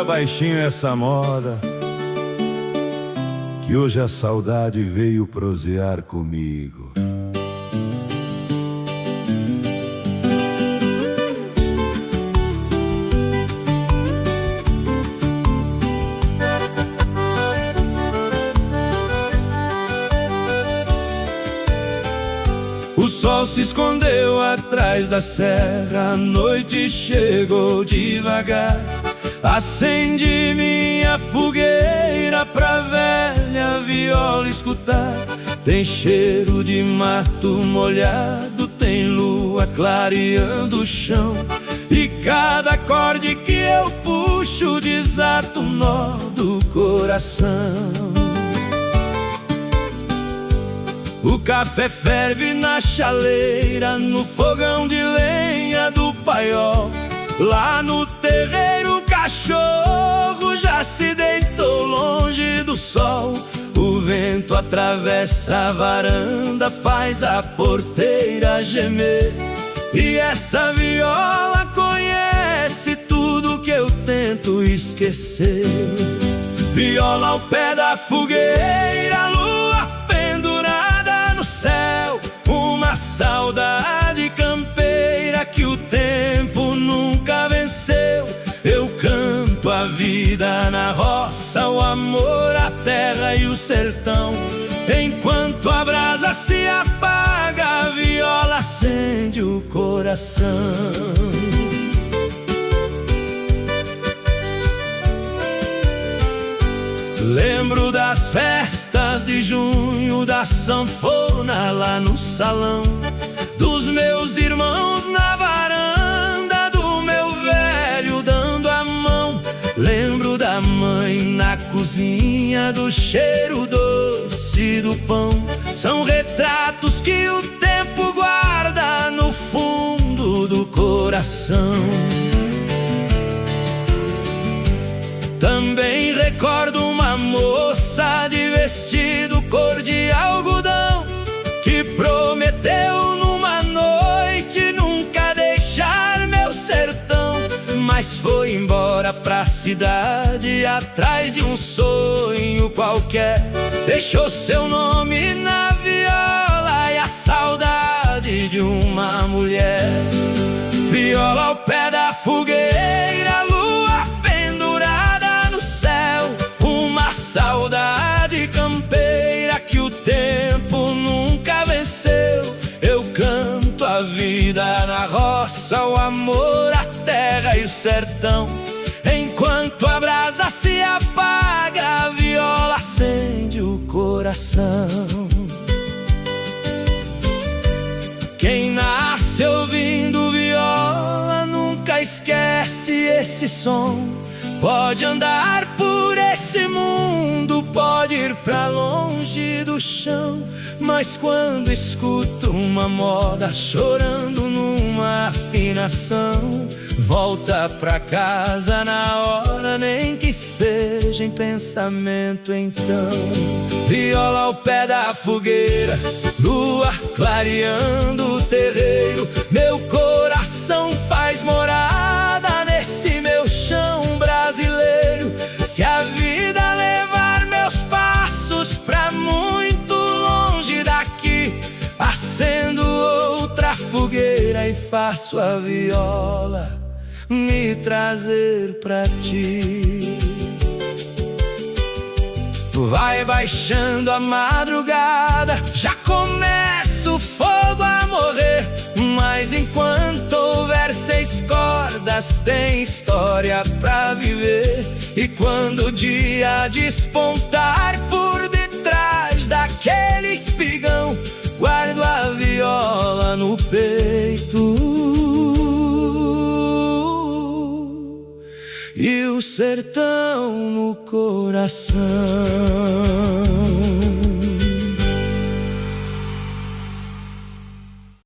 Toca baixinho essa moda, que hoje a saudade veio prosear comigo. O sol se escondeu atrás da serra, a noite chegou devagar. Acendi minha fogueira pra velha viola escutar. Tem cheiro de mato molhado, tem lua clareando o chão, e cada acorde que eu puxo desata o nó do coração. O café ferve na chaleira, no fogão de lenha do paiol. Lá no terreiro o cachorro já se deitou longe do sol. O vento atravessa a varanda, faz a porteira gemer, e essa viola conhece tudo que eu tento esquecer. Viola ao pé da fogueira, lua pendurada no céu, uma saudade campeira que o tempo nunca venceu. Eu canto a vida na roça, o amor, a terra e o sertão. Enquanto a brasa se apaga, a viola acende o coração. Lembro das festas de junho, da sanfona lá no salão, dos meus irmãos na varanda, do meu velho dando a mão. Lembro da mãe na cozinha, do cheiro doce do pão. São retratos que o tempo guarda no fundo do coração. Também recordo uma moça de vestido cor de algodão, que prometeu numa noite nunca deixar meu sertão, mas foi embora pra cidade atrás de um sonho qualquer. Deixou seu nome na viola e a saudade de uma mulher. Viola ao pé da fogueira, lua pendurada no céu, uma saudade campeira que o tempo nunca venceu. Eu canto a vida na roça, o amor, a terra e o sertão. Enquanto a brasa se apaga, a viola acende o coração. Quem nasce ouvindo viola nunca esquece esse som. Pode andar por esse mundo, pode ir pra longe do chão, mas quando escuta uma moda chorando numa afinação, volta pra casa na hora, nem que seja em pensamento então. Viola ao pé da fogueira, lua clareando o terreiro. Meu coração faz morada nesse meu chão brasileiro. Se a vida levar meus passos pra muito longe daqui, acendo outra fogueira e faço a viola me trazer pra ti. Vai baixando a madrugada, já começa o fogo a morrer, mas enquanto houver 6 cordas tem história pra viver. E quando o dia despontar por detrás daquele espigão, guardo a viola no peito e o sertão no coração.